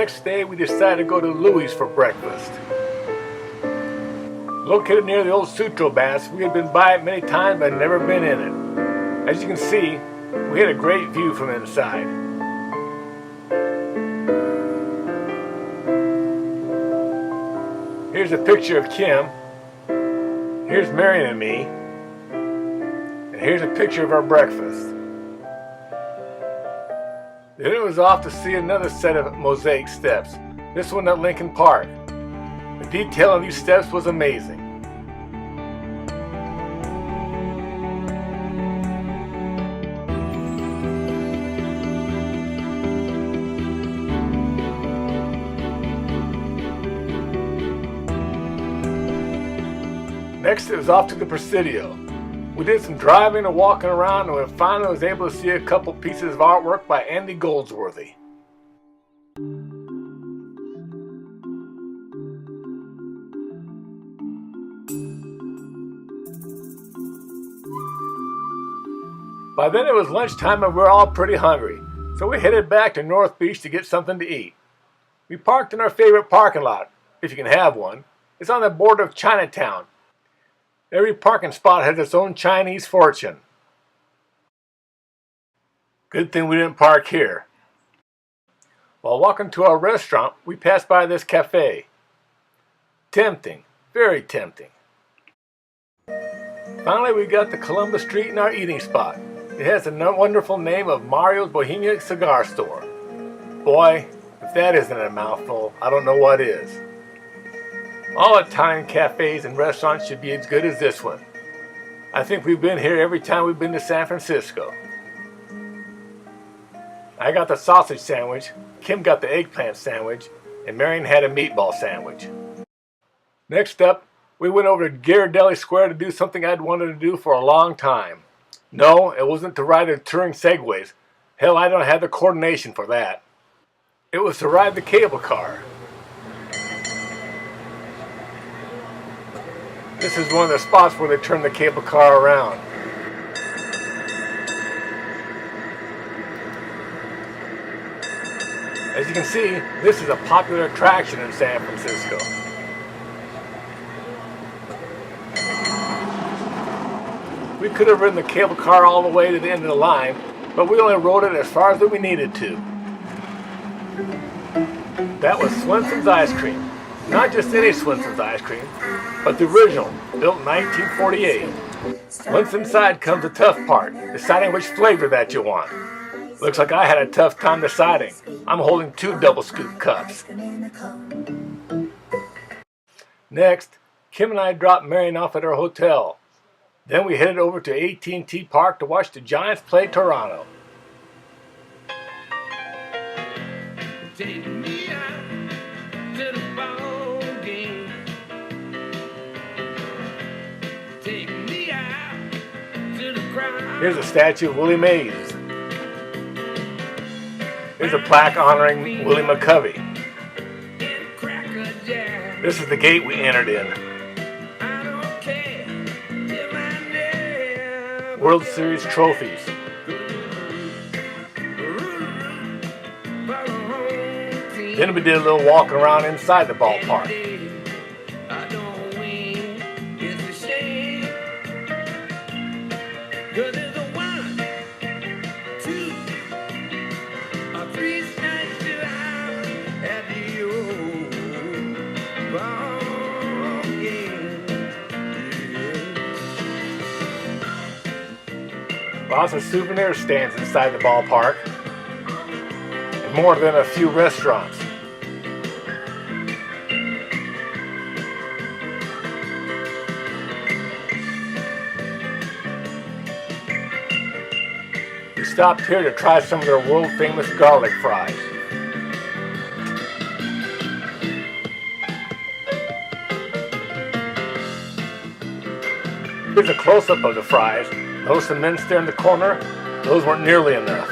next day we decided to go to Louis for breakfast. Located near the old Sutro Baths, we had been by it many times but had never been in it. As you can see, we had a great view from inside. Here's a picture of Kim. Here's Marion and me. And here's a picture of our breakfast. Then it was off to see another set of mosaic steps, this one at Lincoln Park. The detail on these steps was amazing. Next it was off to the Presidio. We did some driving and walking around, and we finally was able to see a couple pieces of artwork by Andy Goldsworthy. By then it was lunchtime and we were all pretty hungry, so we headed back to North Beach to get something to eat. We parked in our favorite parking lot, if you can have one. It's on the border of Chinatown. Every parking spot has its own Chinese fortune. Good thing we didn't park here. While walking to our restaurant, we passed by this cafe. Tempting, very tempting. Finally, we got to Columbus Street and our eating spot. It has the wonderful name of Mario's Bohemian Cigar Store. Boy, if that isn't a mouthful, I don't know what is. All Italian cafes and restaurants should be as good as this one. I think we've been here every time we've been to San Francisco. I got the sausage sandwich, Kim got the eggplant sandwich, and Marion had a meatball sandwich. Next up, we went over to Ghirardelli Square to do something I'd wanted to do for a long time. No, it wasn't to ride the touring segways. Hell, I don't have the coordination for that. It was to ride the cable car. This is one of the spots where they turn the cable car around. As you can see, this is a popular attraction in San Francisco. We could have ridden the cable car all the way to the end of the line, but we only rode it as far as we needed to. That was Swenson's Ice Cream. Not just any Swenson's ice cream, but the original, built in 1948. Once inside comes the tough part, deciding which flavor that you want. Looks like I had a tough time deciding. I'm holding 2 double scoop cups. Next, Kim and I dropped Marion off at our hotel. Then we headed over to AT&T Park to watch the Giants play Toronto. Take me out to the ball game. Take me out to the crowd. Here's a statue of Willie Mays. Here's a plaque honoring Willie McCovey. This is the gate we entered in. World Series trophies. Then we did a little walking around inside the ballpark. Lots of souvenir stands inside the ballpark, and more than a few restaurants. We stopped here to try some of their world-famous garlic fries. Here's a close-up of the fries. Those immense there in the corner, those weren't nearly enough.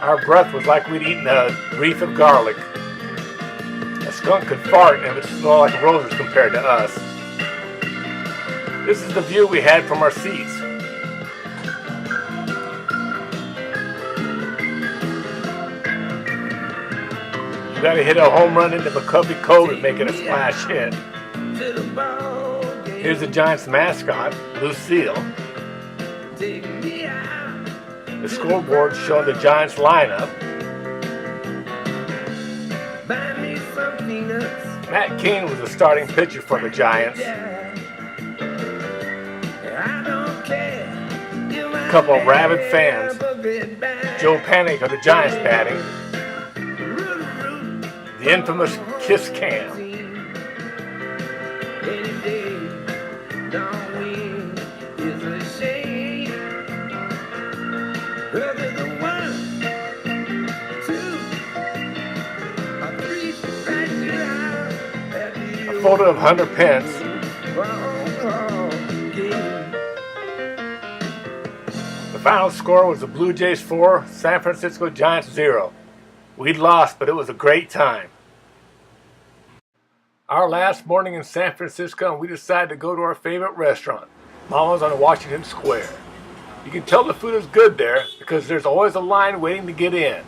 Our breath was like we'd eaten a wreath of garlic. A skunk could fart and it would smell like roses compared to us. This is the view we had from our seats. got to hit a home run into McCovey Cove and make it a splash hit. Here's the Giants mascot, Lucille. The scoreboard showing the Giants lineup. Matt Cain was the starting pitcher for the Giants. A couple of rabid fans. Joe Panic of the Giants batting. The infamous Kiss Cam. A photo of Hunter Pence. The final score was the Blue Jays 4, San Francisco Giants 0. We'd lost, but it was a great time. Our last morning in San Francisco, and we decided to go to our favorite restaurant, Mama's on Washington Square. You can tell the food is good there because there's always a line waiting to get in.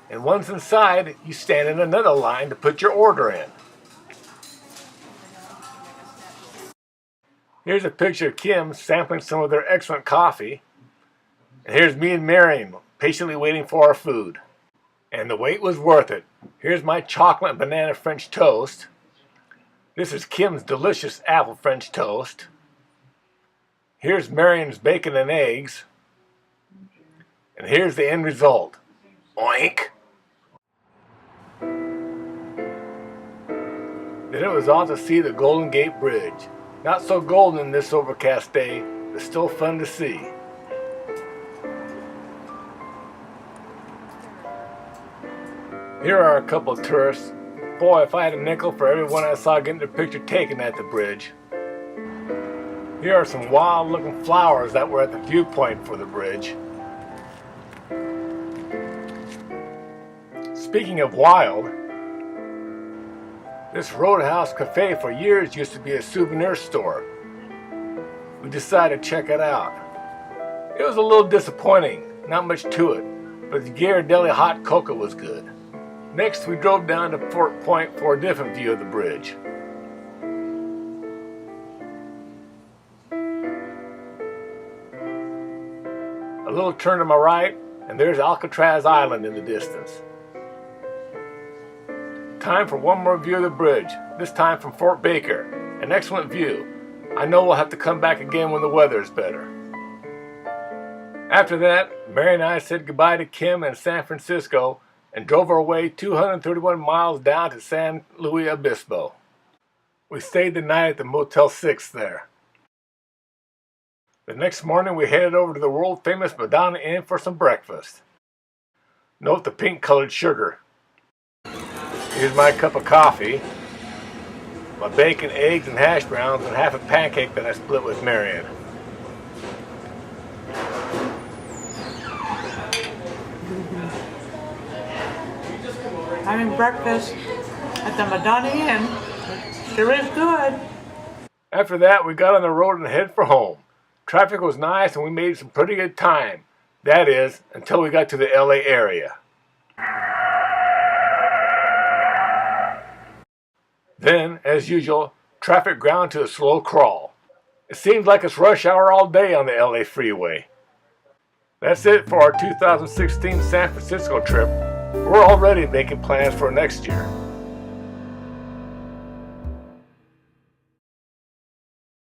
And once inside, you stand in another line to put your order in. Here's a picture of Kim sampling some of their excellent coffee. And here's me and Marion patiently waiting for our food. And the wait was worth it. Here's my chocolate and banana French toast. This is Kim's delicious apple French toast. Here's Marion's bacon and eggs. And here's the end result. Oink! Then it was off to see the Golden Gate Bridge. Not so golden this overcast day, but still fun to see. Here are a couple of tourists. Boy, if I had a nickel for everyone I saw getting their picture taken at the bridge. Here are some wild looking flowers that were at the viewpoint for the bridge. Speaking of wild, this Roadhouse Cafe for years used to be a souvenir store. We decided to check it out. It was a little disappointing, not much to it, but the Ghirardelli hot cocoa was good. Next we drove down to Fort Point for a different view of the bridge. A little turn to my right, and there's Alcatraz Island in the distance. Time for one more view of the bridge, this time from Fort Baker. An excellent view. I know we'll have to come back again when the weather is better. After that, Mary and I said goodbye to Kim and San Francisco and drove our way 231 miles down to San Luis Obispo. We stayed the night at the Motel 6 there. The next morning we headed over to the world-famous Madonna Inn for some breakfast. Note the pink-colored sugar. Here's my cup of coffee, my bacon, eggs, and hash browns, and half a pancake that I split with Marion. Having breakfast at the Madonna Inn. Sure is good. After that, we got on the road and headed for home. Traffic was nice and we made some pretty good time. That is, until we got to the LA area. Then, as usual, traffic ground to a slow crawl. It seems like it's rush hour all day on the LA freeway. That's it for our 2016 San Francisco trip. We're already making plans for next year.